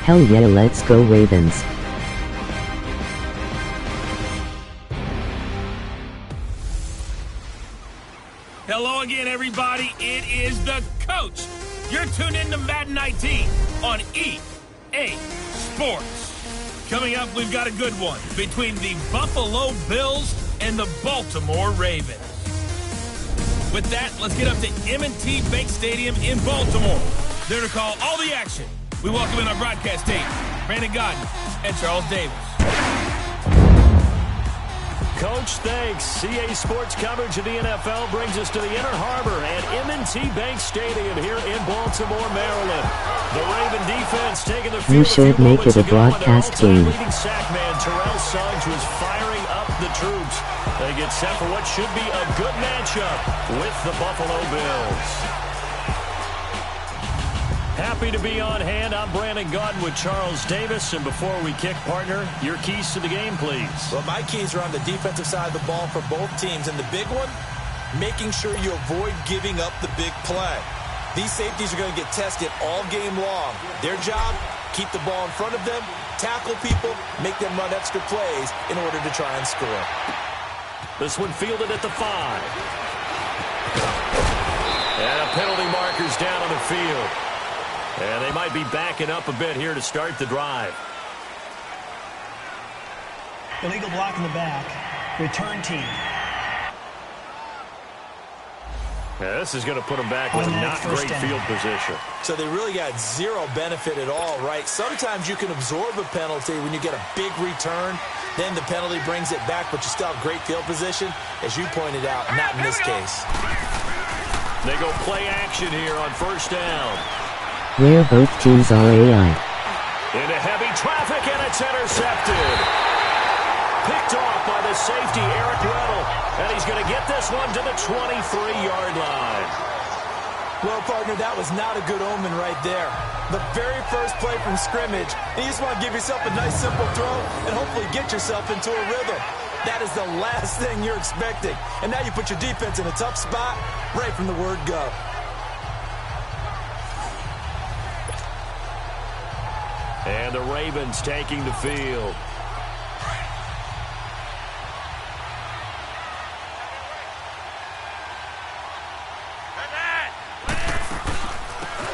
Hell yeah, let's go Ravens. Hello again, everybody. It is the coach. You're tuned in to Madden 19 on EA Sports. Coming up, we've got a good one between the Buffalo Bills and the Baltimore Ravens. With that, let's get up to M&T Bank Stadium in Baltimore. There to call all the action. We welcome in our broadcast team, Brandon Godden and Charles Davis. Coach, thanks. CA Sports coverage of the NFL brings us to the Inner Harbor at M&T Bank Stadium here in Baltimore, Maryland. The Raven defense taking the field. You should make it a broadcast game. Leading sack man Terrell Suggs was firing up the troops. They get set for what should be a good matchup with the Buffalo Bills. Happy to be on hand. I'm Brandon Godden with Charles Davis. And before we kick, partner, your keys to the game, please. Well, my keys are on the defensive side of the ball for both teams. And the big one, making sure you avoid giving up the big play. These safeties are going to get tested all game long. Their job, keep the ball in front of them, tackle people, make them run extra plays in order to try and score. This one fielded at the 5. And a penalty marker's down on the field. And they might be backing up a bit here to start the drive. Illegal block in the back. Return team. Yeah, this is going to put them back with a not great field position. So they really got zero benefit at all, right? Sometimes you can absorb a penalty when you get a big return. Then the penalty brings it back, but you still have great field position. As you pointed out, not in this case. They go play action here on first down. Where both teams are AI. Into heavy traffic, and it's intercepted. Picked off by the safety, Eric Weddle. And he's going to get this one to the 23-yard line. Well, partner, that was not a good omen right there. The very first play from scrimmage, you just want to give yourself a nice, simple throw and hopefully get yourself into a rhythm. That is the last thing you're expecting. And now you put your defense in a tough spot right from the word go. And the Ravens taking the field.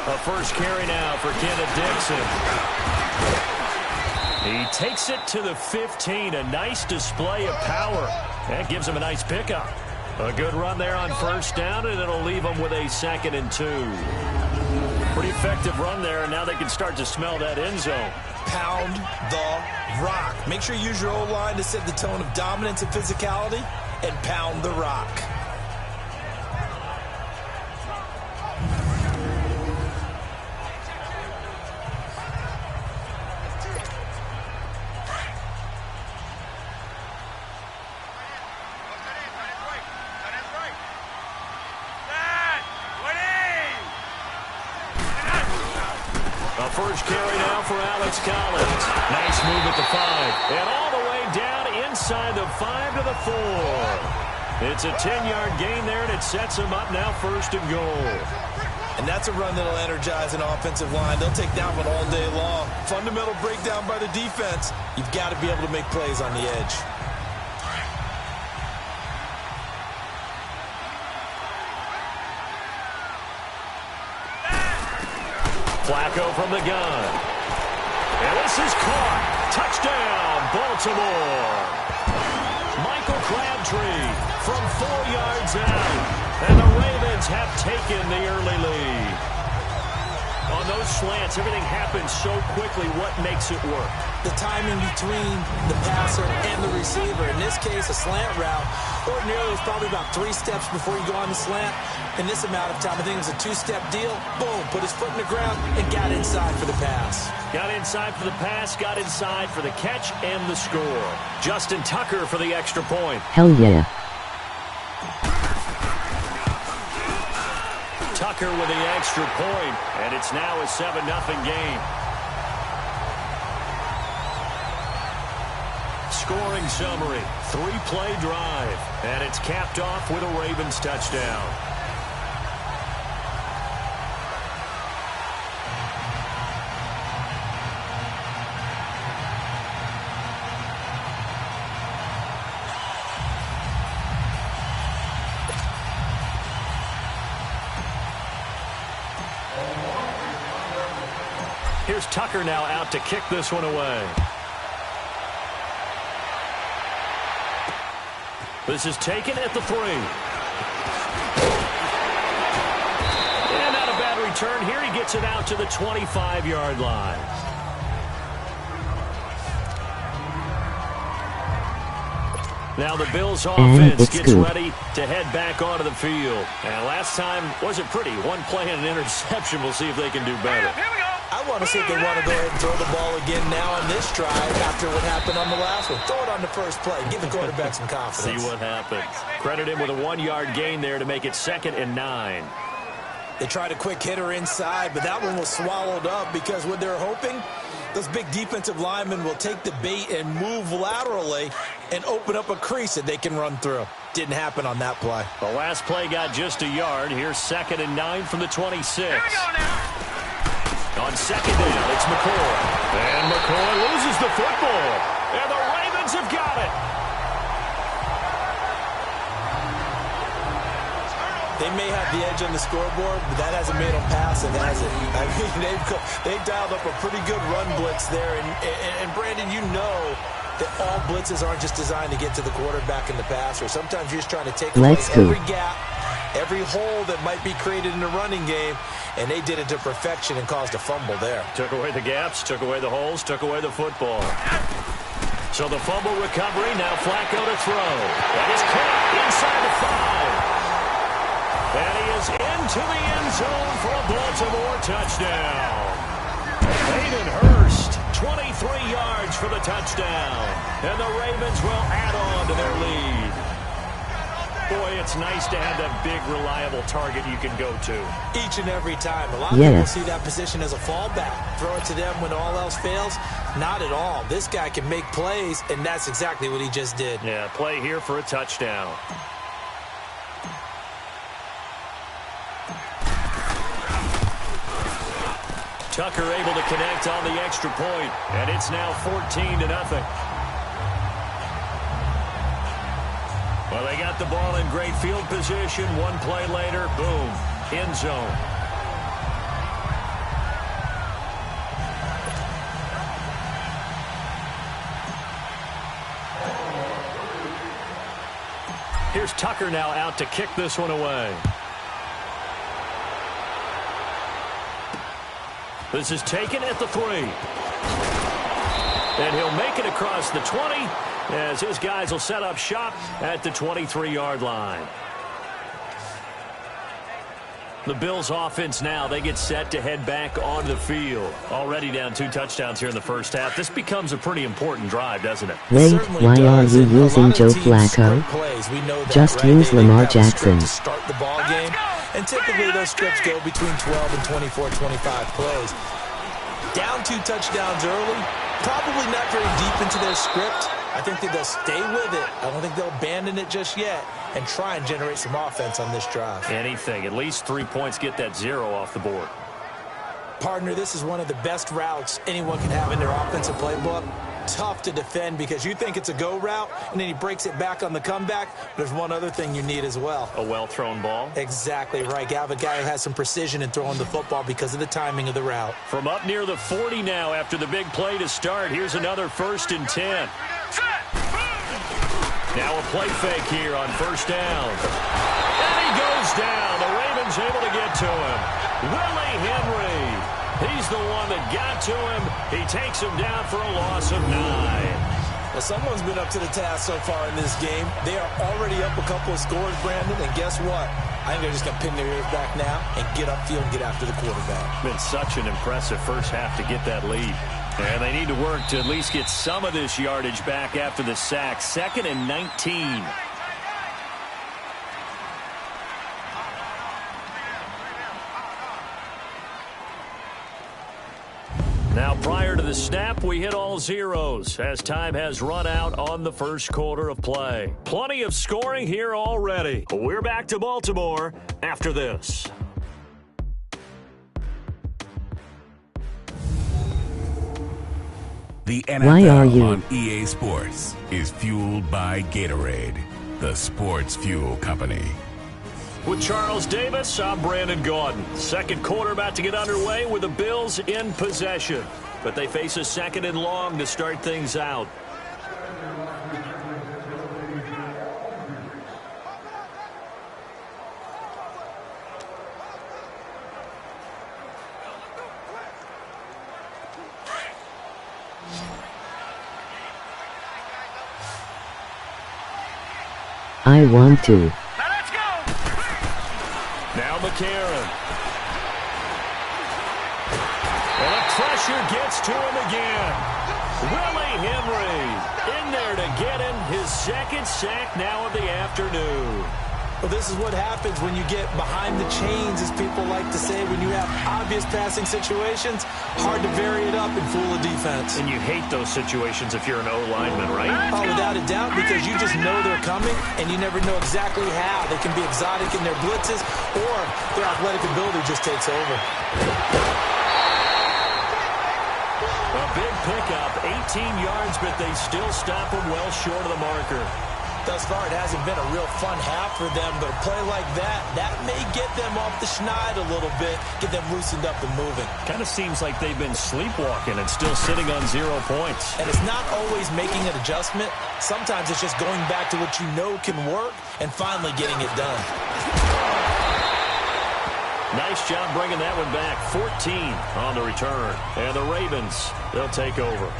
A first carry now for Kenneth Dixon. He takes it to the 15. A nice display of power. That gives him a nice pickup. A good run there on first down, and it'll leave him with a 2nd and 2. Pretty effective run there, and now they can start to smell that end zone. Pound the rock. Make sure you use your O-line to set the tone of dominance and physicality, and pound the rock. First carry now for Alex Collins. Nice move at the 5. And all the way down inside the 5 to the 4. It's a 10-yard gain there, and it sets him up now 1st and goal. And that's a run that'll energize an offensive line. They'll take that one all day long. Fundamental breakdown by the defense. You've got to be able to make plays on the edge. Flacco from the gun. And this is caught. Touchdown, Baltimore. Michael Crabtree from 4 yards out. And the Ravens have taken the early lead. On those slants, everything happens so quickly. What makes it work? The timing between the passer and the receiver. In this case, a slant route. Ordinarily, it's probably about 3 steps before you go on the slant. In this amount of time, I think it was a 2-step deal. Boom, put his foot in the ground and got inside for the pass. Got inside for the pass, got inside for the catch and the score. Justin Tucker for the extra point. Hell yeah. Tucker with the extra point, and it's now a 7-0 game. Scoring summary, 3-play drive, and it's capped off with a Ravens touchdown. Here's Tucker now out to kick this one away. This is taken at the 3. And not a bad return here. He gets it out to the 25-yard line. Now the Bills offense gets ready to head back onto the field. And last time wasn't pretty. One play and an interception. We'll see if they can do better. I want to see if they want to go ahead and throw the ball again now on this drive after what happened on the last one. Throw it on the first play. Give the quarterback some confidence. See what happens. Credit him with a 1-yard gain there to make it 2nd and 9. They tried a quick hitter inside, but that one was swallowed up because what they're hoping, those big defensive linemen will take the bait and move laterally and open up a crease that they can run through. Didn't happen on that play. The last play got just a yard. Here's 2nd and 9 from the 26. On 2nd down, it's McCoy. And McCoy loses the football. And the Ravens have got it. They may have the edge on the scoreboard, but that hasn't made them pass, and has it? I mean, they've dialed up a pretty good run blitz there. And Brandon, you know that all blitzes aren't just designed to get to the quarterback and the passer. Sometimes you're just trying to take away every gap, every hole that might be created in the running game, and they did it to perfection and caused a fumble there. Took away the gaps, took away the holes, took away the football. So the fumble recovery, now Flacco to throw. That is caught inside the 5. And he is into the end zone for a Baltimore touchdown. Hayden Hurst, 23 yards for the touchdown. And the Ravens will add on to their lead. Boy, it's nice to have that big, reliable target you can go to. Each and every time. A lot of people see that position as a fallback. Throw it to them when all else fails. Not at all. This guy can make plays, and that's exactly what he just did. Yeah, play here for a touchdown. Tucker able to connect on the extra point, and it's now 14-0. Well, they got the ball in great field position. One play later, boom, end zone. Here's Tucker now out to kick this one away. This is taken at the 3. And he'll make it across the 20 as his guys will set up shop at the 23-yard line. The Bills offense now, they get set to head back onto the field. Already down 2 touchdowns here in the first half. This becomes a pretty important drive, doesn't it? Wait, why are you using Joe Flacco? Just use Lamar Jackson. To start the ball game. And typically those scripts go between 12 and 24, 25 plays. Down 2 touchdowns early, probably not very deep into their script. I think that they'll stay with it. I don't think they'll abandon it just yet and try and generate some offense on this drive. Anything. At least 3 points, get that 0 off the board. Partner, this is one of the best routes anyone can have in their offensive playbook. Tough to defend because you think it's a go route, and then he breaks it back on the comeback. There's one other thing you need as well. A well-thrown ball? Exactly right. You have a guy who has some precision in throwing the football because of the timing of the route. From up near the 40 now after the big play to start. Here's another 1st and 10. Now a play fake here on 1st down. And he goes down. The Ravens able to get to him. Willie Henry. He's the one that got to him. He takes him down for a loss of 9. Well, someone's been up to the task so far in this game. They are already up a couple of scores, Brandon, and guess what? I think they're just going to pin their ears back now and get upfield and get after the quarterback. Been such an impressive first half to get that lead. And they need to work to at least get some of this yardage back after the sack. 2nd and 19. Now, prior to the snap, we hit all zeros as time has run out on the first quarter of play. Plenty of scoring here already. We're back to Baltimore after this. The Why are you? NFL on EA Sports is fueled by Gatorade, the sports fuel company. With Charles Davis, I'm Brandon Gaudin. Second quarter about to get underway with the Bills in possession. But they face a second and long to start things out. I want to. Now McCarron. And the pressure gets to him again. Willie Henry in there to get him his second sack now of the afternoon. Well, this is what happens when you get behind the chains, as people like to say. When you have obvious passing situations, hard to vary it up and fool a defense. And you hate those situations if you're an O-lineman, right? Oh, without a doubt, because you just know they're coming, and you never know exactly how. They can be exotic in their blitzes, or their athletic ability just takes over. A big pickup, 18 yards, but they still stop him well short of the marker. Thus far, it hasn't been a real fun half for them, but a play like that may get them off the schneid a little bit, get them loosened up and moving. Kind of seems like they've been sleepwalking and still sitting on 0 points. And it's not always making an adjustment. Sometimes it's just going back to what you know can work and finally getting it done. Nice job bringing that one back. 14 on the return. And the Ravens, they'll take over.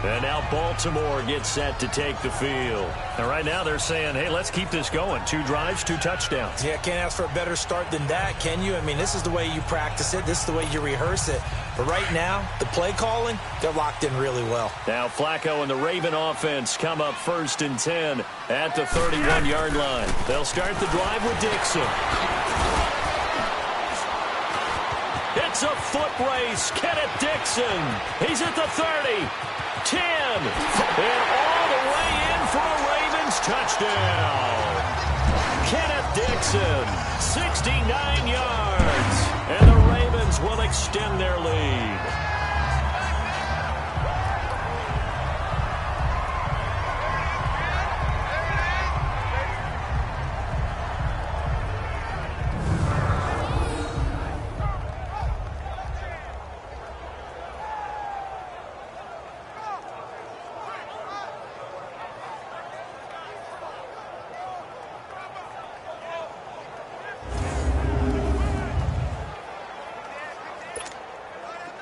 And now Baltimore gets set to take the field. And right now they're saying, hey, let's keep this going. 2 drives, 2 touchdowns. Yeah, can't ask for a better start than that, can you? I mean, this is the way you practice it. This is the way you rehearse it. But right now, the play calling, they're locked in really well. Now Flacco and the Raven offense come up 1st and 10 at the 31-yard line. They'll start the drive with Dixon. It's a foot race. Kenneth Dixon. He's at the 30. 10, and all the way in for a Ravens touchdown. Kenneth Dixon, 69 yards, and the Ravens will extend their lead.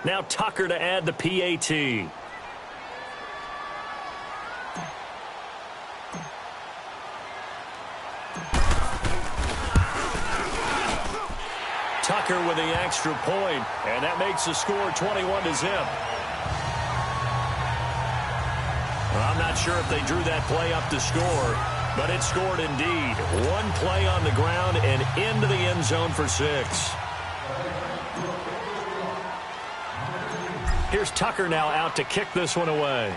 Now Tucker to add the PAT. Tucker with the extra point, and that makes the score 21-0. Well, I'm not sure if they drew that play up to score, but it scored indeed. 1 play on the ground and into the end zone for 6. Here's Tucker now out to kick this one away.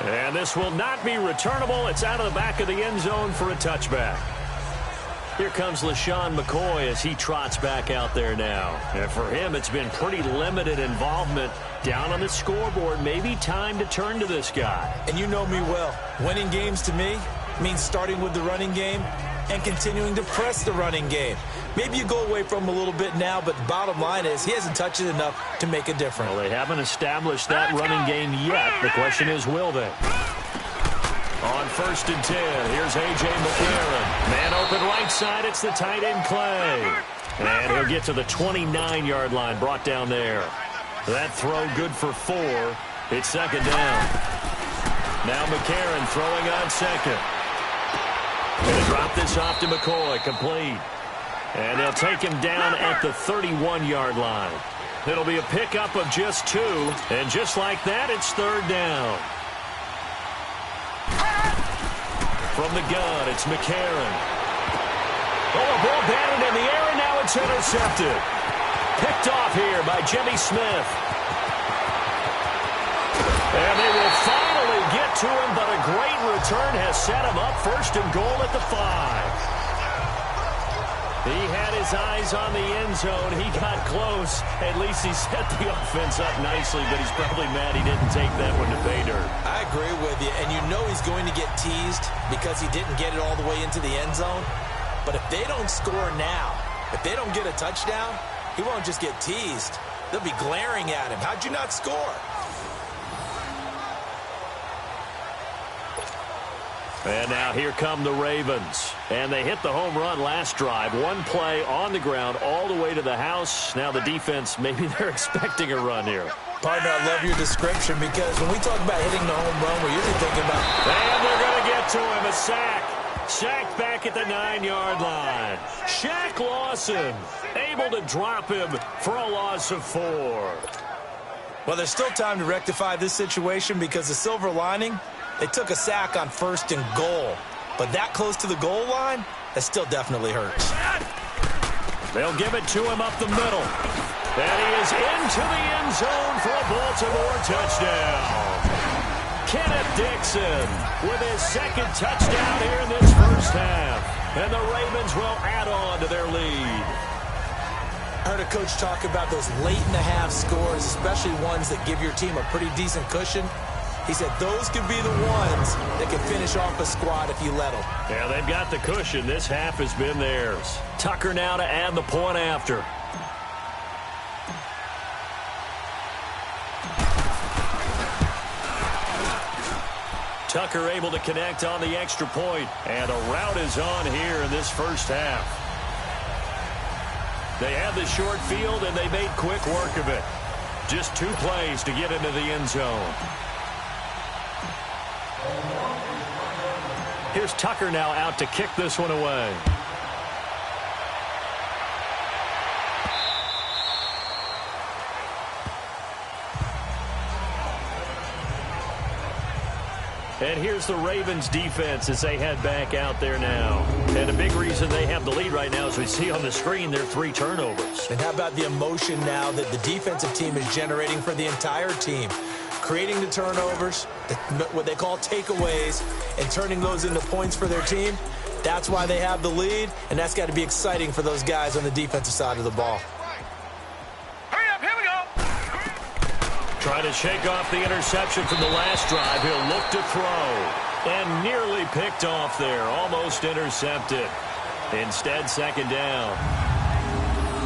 And this will not be returnable. It's out of the back of the end zone for a touchback. Here comes LaShawn McCoy as he trots back out there now. And for him, it's been pretty limited involvement down on the scoreboard. Maybe time to turn to this guy. And you know me well. Winning games to me means starting with the running game and continuing to press the running game. Maybe you go away from him a little bit now, but the bottom line is he hasn't touched it enough to make a difference. Well, they haven't established that running game yet. The question is, will they? On 1st and 10, here's A.J. McCarron. Man open right side, it's the tight end Clay. And he'll get to the 29-yard line, brought down there. That throw good for 4. It's 2nd down. Now McCarron throwing on 2nd. Going to drop this off to McCoy, complete. And they'll take him down at the 31-yard line. It'll be a pickup of just 2, and just like that, it's 3rd down. From the gun, it's McCarron. Oh, a ball batted in the air, and now it's intercepted. Picked off here by Jimmy Smith. And they will finally get to him, but a great return has set him up 1st and goal at the 5. He had his eyes on the end zone. He got close. At least he set the offense up nicely, but he's probably mad he didn't take that one to pay dirt. I agree with you, and you know he's going to get teased because he didn't get it all the way into the end zone. But if they don't score now, if they don't get a touchdown, he won't just get teased. They'll be glaring at him. How'd you not score? And now here come the Ravens. And they hit the home run last drive. One play on the ground all the way to the house. Now the defense, maybe they're expecting a run here. Partner, I love your description because when we talk about hitting the home run, we're usually thinking about... And they're going to get to him. A sack. Sacked back at the 9-yard line. Shaq Lawson able to drop him for a loss of 4. Well, there's still time to rectify this situation because the silver lining... They took a sack on 1st and goal. But that close to the goal line, that still definitely hurts. They'll give it to him up the middle. And he is into the end zone for a Baltimore touchdown. Kenneth Dixon with his 2nd touchdown here in this first half. And the Ravens will add on to their lead. I heard a coach talk about those late-in-the-half scores, especially ones that give your team a pretty decent cushion. He said those could be the ones that can finish off a squad if you let them. Yeah, they've got the cushion. This half has been theirs. Tucker now to add the point after. Tucker able to connect on the extra point. And a route is on here in this first half. They had the short field, and they made quick work of it. Just 2 plays to get into the end zone. Here's Tucker now out to kick this one away. And here's the Ravens defense as they head back out there now. And a big reason they have the lead right now, as we see on the screen, their 3 turnovers. And how about the emotion now that the defensive team is generating for the entire team? Creating the turnovers, what they call takeaways, and turning those into points for their team. That's why they have the lead, and that's got to be exciting for those guys on the defensive side of the ball. Hurry up, here we go. Trying to shake off the interception from the last drive. He'll look to throw. And nearly picked off there. Almost intercepted. Instead, 2nd down.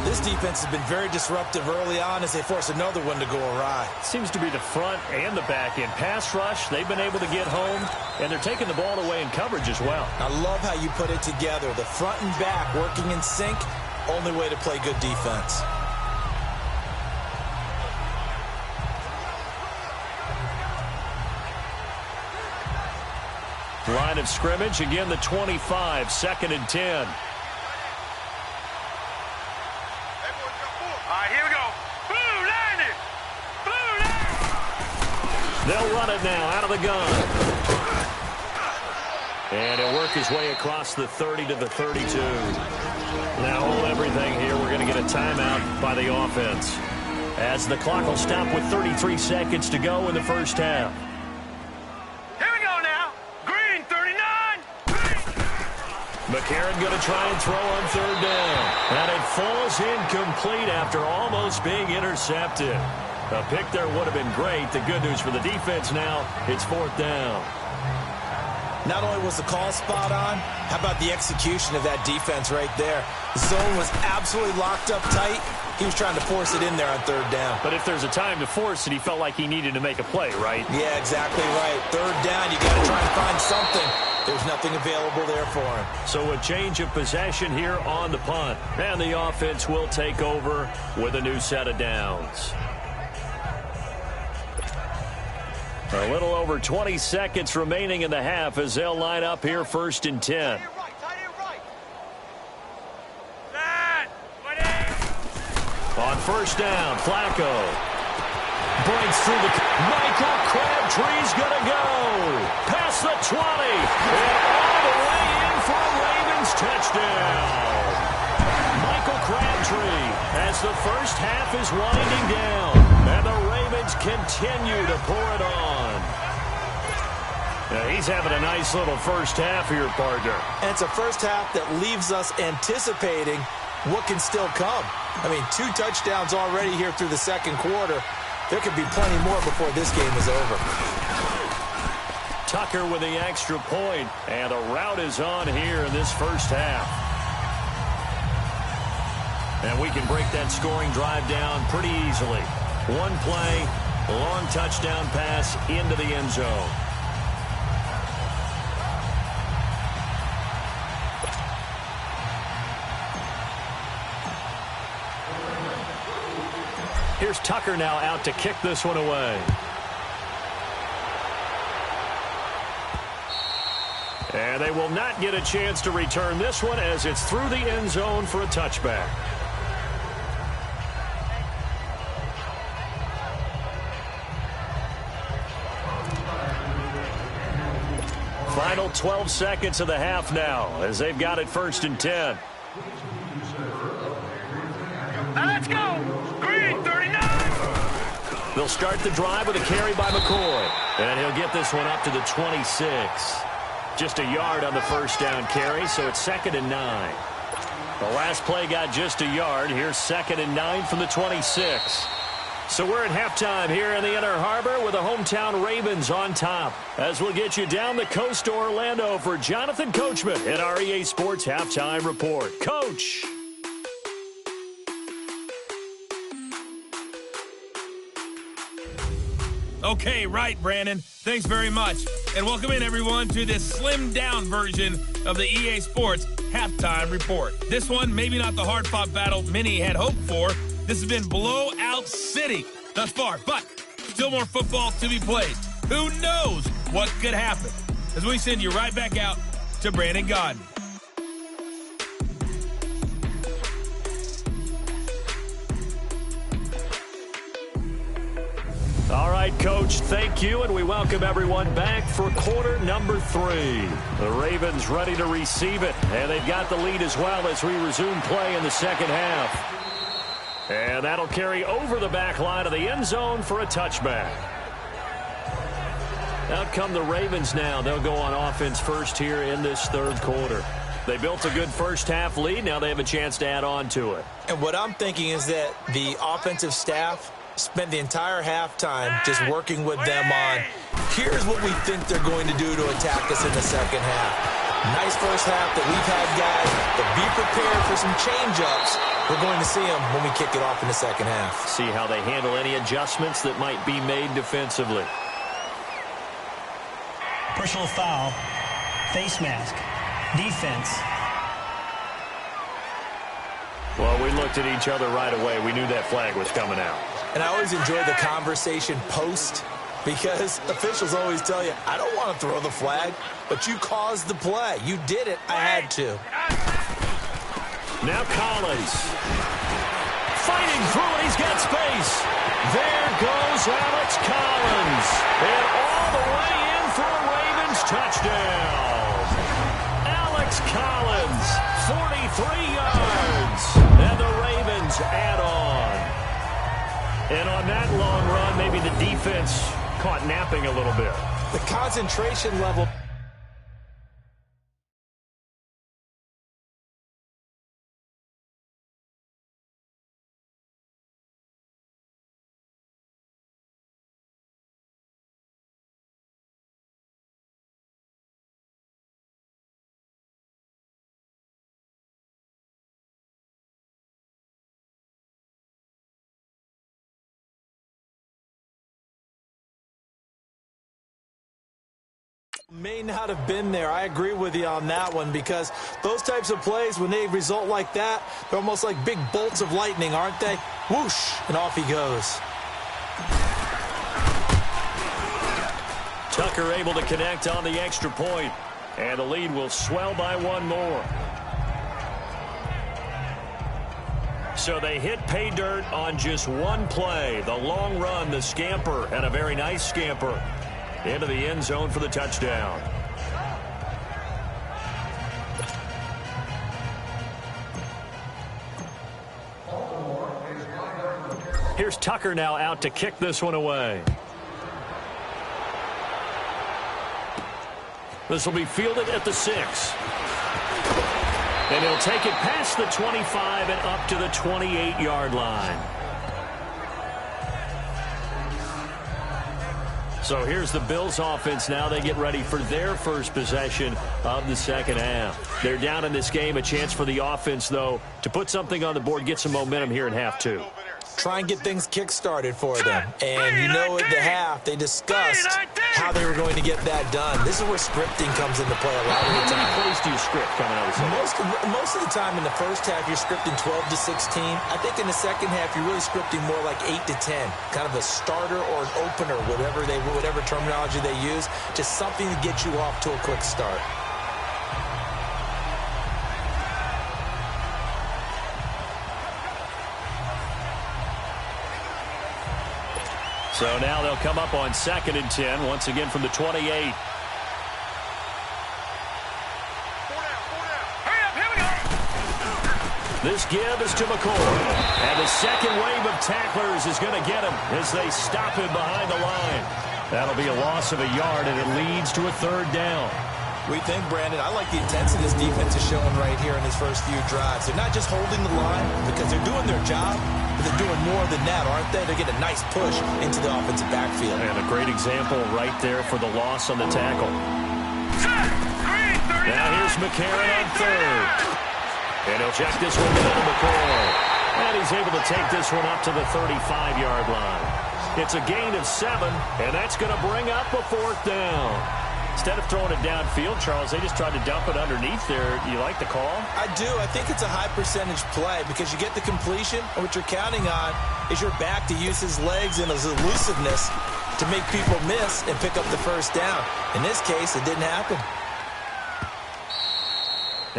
This defense has been very disruptive early on as they force another one to go awry. Seems to be the front and the back end. Pass rush, they've been able to get home, and they're taking the ball away in coverage as well. I love how you put it together. The front and back working in sync, only way to play good defense. Line of scrimmage, again the 25, 2nd and 10. They'll run it now out of the gun. And he'll work his way across the 30 to the 32. Now hold everything here. We're going to get a timeout by the offense, as the clock will stop with 33 seconds to go in the first half. Here we go now. Green, 39. McCarron going to try and throw on 3rd down. And it falls incomplete after almost being intercepted. A pick there would have been great. The good news for the defense now, it's 4th down. Not only was the call spot on, how about the execution of that defense right there? The zone was absolutely locked up tight. He was trying to force it in there on 3rd down. But if there's a time to force it, he felt like he needed to make a play, right? Yeah, exactly right. 3rd down, you got to try and find something. There's nothing available there for him. So a change of possession here on the punt. And the offense will take over with a new set of downs. A little over 20 seconds remaining in the half as they'll line up here 1st and 10. On 1st down, Flacco breaks through the... Michael Crabtree's going to go past the 20 and all the way in for a Ravens touchdown. Michael Crabtree as the first half is winding down, and the Ravens continue to pour it on. Now he He's having a nice little first half here, partner. And it's a first half that leaves us anticipating what can still come. I mean, 2 touchdowns already here through the second quarter. There could be plenty more before this game is over. Tucker with the extra point, and the route is on here in this first half. And we can break that scoring drive down pretty easily. 1 play, long touchdown pass into the end zone. Here's Tucker now out to kick this one away. And they will not get a chance to return this one as it's through the end zone for a touchback. Final 12 seconds of the half now as they've got it 1st and 10. Let's go! Green 39! They'll start the drive with a carry by McCoy. And he'll get this one up to the 26. Just a yard on the first down carry, so it's 2nd and 9. The last play got just a yard. Here's 2nd and 9 from the 26. So we're at halftime here in the Inner Harbor with the hometown Ravens on top. As we'll get you down the coast to Orlando for Jonathan Coachman in our EA Sports Halftime Report. Coach! Okay, right, Brandon. Thanks very much. And welcome in, everyone, to this slimmed-down version of the EA Sports Halftime Report. This one, maybe not the hard-fought battle many had hoped for. This has been blowout city thus far, but still more football to be played. Who knows what could happen? As we send you right back out to Brandon Godden. All right, Coach, thank you, and we welcome everyone back for quarter number 3. The Ravens ready to receive it, and they've got the lead as well as we resume play in the second half. And that'll carry over the back line of the end zone for a touchback. Out come the Ravens now. They'll go on offense first here in this third quarter. They built a good first half lead. Now they have a chance to add on to it. And what I'm thinking is that the offensive staff spent the entire halftime just working with them on, here's what we think they're going to do to attack us in the second half. Nice first half that we've had, guys, but be prepared for some change-ups. We're going to see them when we kick it off in the second half. See how they handle any adjustments that might be made defensively. Personal foul, face mask, defense. Well, we looked at each other right away. We knew that flag was coming out. And I always enjoy the conversation post because officials always tell you, I don't want to throw the flag, but you caused the play. You did it. I had to. Now Collins. Fighting through it. He's got space. There goes Alex Collins. And all the way in for a Ravens touchdown. Alex Collins, 43 yards. And the Ravens add on. And on that long run, maybe the defense caught napping a little bit. The concentration level. May not have been there. I agree with you on that one because those types of plays, when they result like that, they're almost like big bolts of lightning, aren't they? Whoosh, and off he goes. Tucker able to connect on the extra point, and the lead will swell by one more. So they hit pay dirt on just one play. The long run, the scamper, and a very nice scamper into the end zone for the touchdown. Here's Tucker now out to kick this one away. This will be fielded at the 6. And he'll take it past the 25 and up to the 28-yard line. So here's the Bills offense now. They get ready for their first possession of the second half. They're down in this game. A chance for the offense, though, to put something on the board, get some momentum here in half 2. Try and get things kick-started for them. And you know at the half, they discussed how they were going to get that done. This is where scripting comes into play a lot of the time. How many plays do you script coming out of the second? Most of the time in the first half, you're scripting 12 to 16. I think in the second half, you're really scripting more like 8 to 10. Kind of a starter or an opener, whatever terminology they use, just something to get you off to a quick start. So now they'll come up on 2nd and 10, once again from the 28. This give is to McCoy. And the second wave of tacklers is going to get him as they stop him behind the line. That'll be a loss of a yard, and it leads to a 3rd down. We think, Brandon, I like the intensity this defense is showing right here in his first few drives. They're not just holding the line because they're doing their job, but they're doing more than that, aren't they? They're getting a nice push into the offensive backfield. And a great example right there for the loss on the tackle. Now here's McCarron on 3rd. And he'll check this one down to McCoy. And he's able to take this one up to the 35-yard line. It's a gain of 7, and that's going to bring up a 4th down. Instead of throwing it downfield, Charles, they just tried to dump it underneath there. You like the call? I do. I think it's a high-percentage play because you get the completion, and what you're counting on is your back to use his legs and his elusiveness to make people miss and pick up the 1st down. In this case, it didn't happen.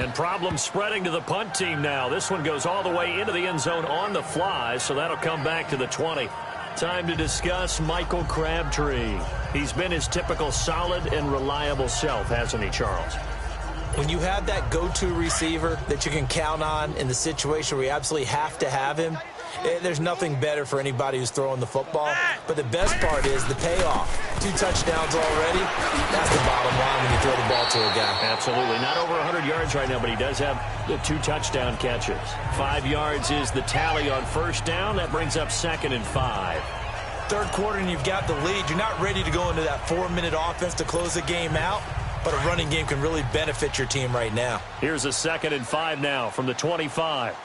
And problems spreading to the punt team now. This one goes all the way into the end zone on the fly, so that'll come back to the 20. Time to discuss Michael Crabtree. He's been his typical solid and reliable self, hasn't he, Charles? When you have that go-to receiver that you can count on in the situation where you absolutely have to have him, there's nothing better for anybody who's throwing the football. But the best part is the payoff. 2 touchdowns already. That's the bottom line when you throw the ball to a guy. Absolutely. Not over 100 yards right now, but he does have the 2 touchdown catches. 5 yards is the tally on 1st down. That brings up 2nd and 5. 3rd quarter and you've got the lead. You're not ready to go into that 4-minute offense to close the game out, but a running game can really benefit your team right now. Here's a 2nd and 5 now from the 25.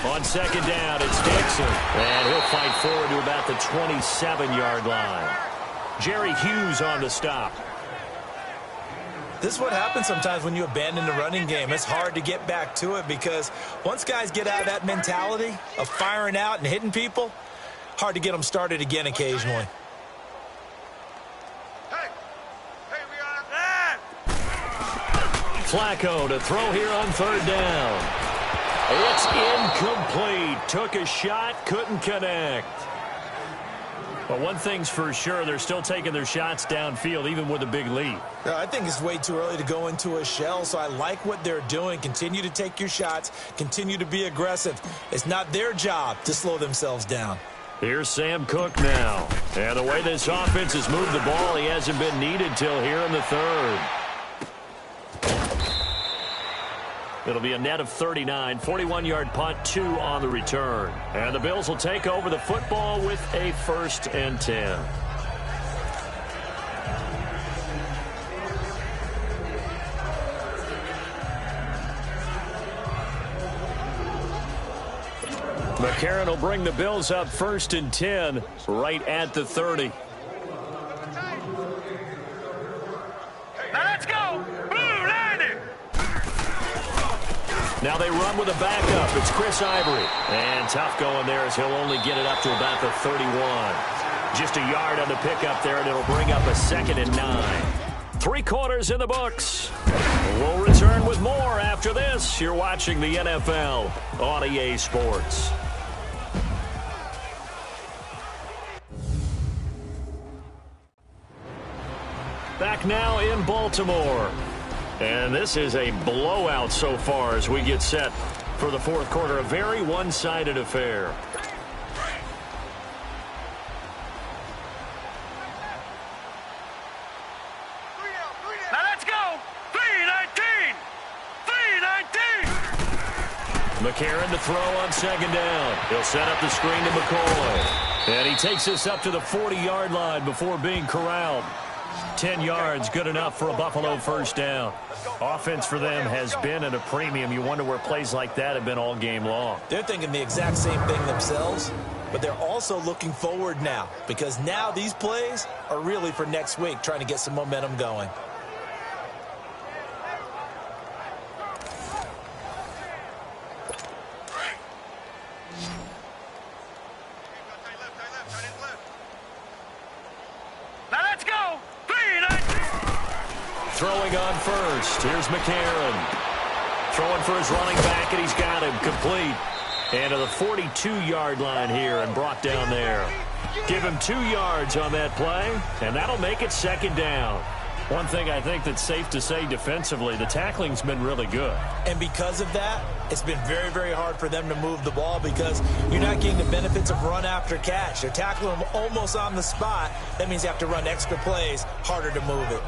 On 2nd down, it's Dixon. And he'll fight forward to about the 27-yard line. Jerry Hughes on the stop. This is what happens sometimes when you abandon the running game. It's hard to get back to it because once guys get out of that mentality of firing out and hitting people, hard to get them started again occasionally. Flacco to throw here on 3rd down. It's incomplete. Took a shot, couldn't connect. But one thing's for sure, they're still taking their shots downfield, even with a big lead. I think it's way too early to go into a shell, so I like what they're doing. Continue to take your shots. Continue to be aggressive. It's not their job to slow themselves down. Here's Sam Cook now. And the way this offense has moved the ball, he hasn't been needed till here in the 3rd. It'll be a net of 39, 41-yard punt, 2 on the return. And the Bills will take over the football with a 1st and 10. McCarron will bring the Bills up 1st and 10 right at the 30. Now they run with a backup. It's Chris Ivory. And tough going there as he'll only get it up to about the 31. Just a yard on the pickup there, and it'll bring up a 2nd and 9. 3 quarters in the books. We'll return with more after this. You're watching the NFL on EA Sports. Back now in Baltimore. And this is a blowout so far as we get set for the 4th quarter. A very one-sided affair. McCarron to throw on second down. He'll set up the screen to McCoy. And he takes this up to the 40-yard line before being corralled. 10 yards, good enough for a Buffalo first down. Offense for them has been at a premium. You wonder where plays like that have been all game long. They're thinking the exact same thing themselves, but they're also looking forward now because now these plays are really for next week, trying to get some momentum going. Throwing on first. Here's McCarron. Throwing for his running back, and he's got him complete. And to the 42-yard line here and brought down there. Give him 2 yards on that play, and that'll make it second down. One thing I think that's safe to say defensively, the tackling's been really good. And because of that, it's been very, very hard for them to move the ball because you're not getting the benefits of run after catch. They're tackling them almost on the spot. That means you have to run extra plays, harder to move it.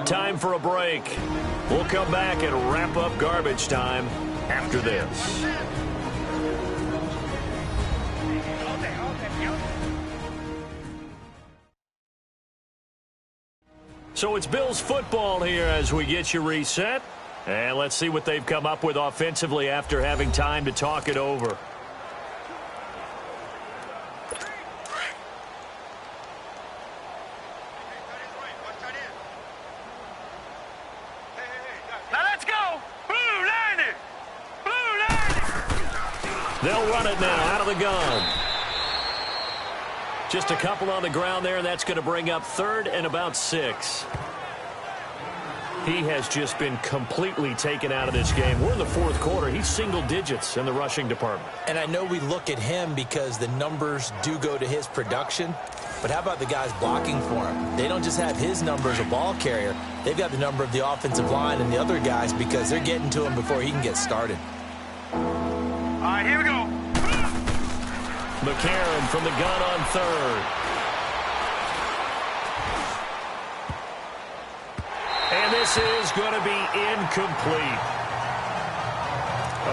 Time for a break. We'll come back and wrap up garbage time after this. So it's Bills football here as we get you reset. And let's see what they've come up with offensively after having time to talk it over. They'll run it now out of the gun. Just a couple on the ground there. That's going to bring up 3rd and about 6. He has just been completely taken out of this game. We're in the 4th quarter. He's single digits in the rushing department. And I know we look at him because the numbers do go to his production. But how about the guys blocking for him? They don't just have his number as a ball carrier. They've got the number of the offensive line and the other guys because they're getting to him before he can get started. All right, here we go. McCarron from the gun on 3rd. And this is going to be incomplete.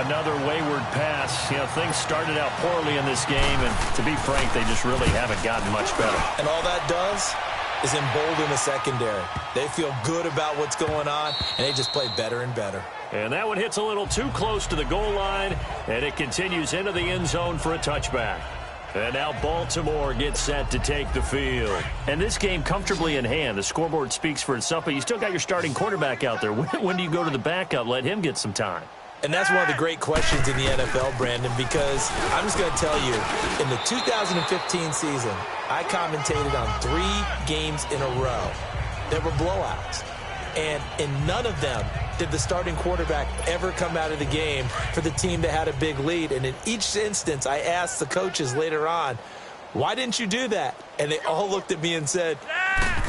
Another wayward pass. You know, things started out poorly in this game, and to be frank, they just really haven't gotten much better. And all that does is embolden the secondary. They feel good about what's going on, and they just play better and better. And that one hits a little too close to the goal line, and it continues into the end zone for a touchback. And now Baltimore gets set to take the field. And this game comfortably in hand. The scoreboard speaks for itself, but you still got your starting quarterback out there. When do you go to the backup? Let him get some time. And that's one of the great questions in the NFL, Brandon, because I'm just going to tell you, in the 2015 season, I commentated on 3 games in a row. There were blowouts. And in none of them did the starting quarterback ever come out of the game for the team that had a big lead. And in each instance, I asked the coaches later on, why didn't you do that? And they all looked at me and said,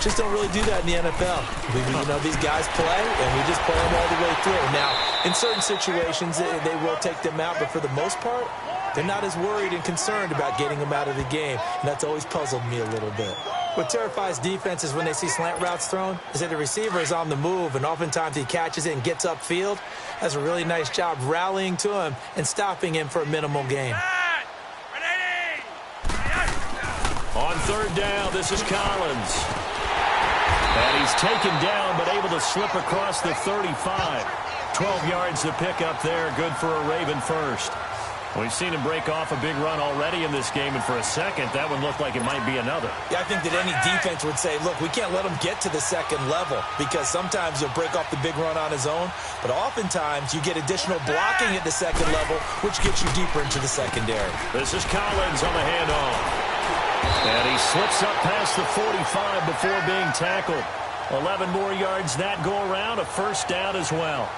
just don't really do that in the NFL. You know, these guys play, and we just play them all the way through. Now, in certain situations, they will take them out, but for the most part, they're not as worried and concerned about getting them out of the game. And that's always puzzled me a little bit. What terrifies defenses when they see slant routes thrown is that the receiver is on the move, and oftentimes he catches it and gets upfield. Does a really nice job rallying to him and stopping him for a minimal gain. On 3rd down, this is Collins. And he's taken down, but able to slip across the 35. 12 yards to pick up there. Good for a Raven first. We've seen him break off a big run already in this game, and for a second, that one looked like it might be another. Yeah, I think that any defense would say, look, we can't let him get to the second level because sometimes he'll break off the big run on his own, but oftentimes you get additional blocking at the second level, which gets you deeper into the secondary. This is Collins on the handoff. And he slips up past the 45 before being tackled. 11 more yards that go around, a first down as well.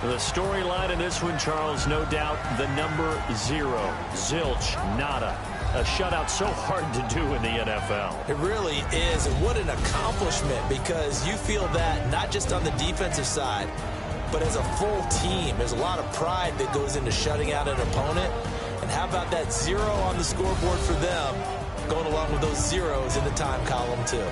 The storyline in this one, Charles, no doubt the number 0. Zilch, nada. A shutout so hard to do in the NFL. It really is. And what an accomplishment, because you feel that not just on the defensive side, but as a full team, there's a lot of pride that goes into shutting out an opponent. And how about that 0 on the scoreboard for them, going along with those zeros in the time column too.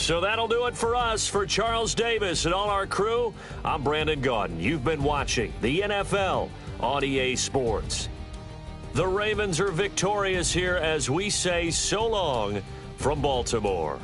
So that'll do it for us. For Charles Davis and all our crew, I'm Brandon Gaudin. You've been watching the NFL on EA Sports. The Ravens are victorious here as we say so long from Baltimore.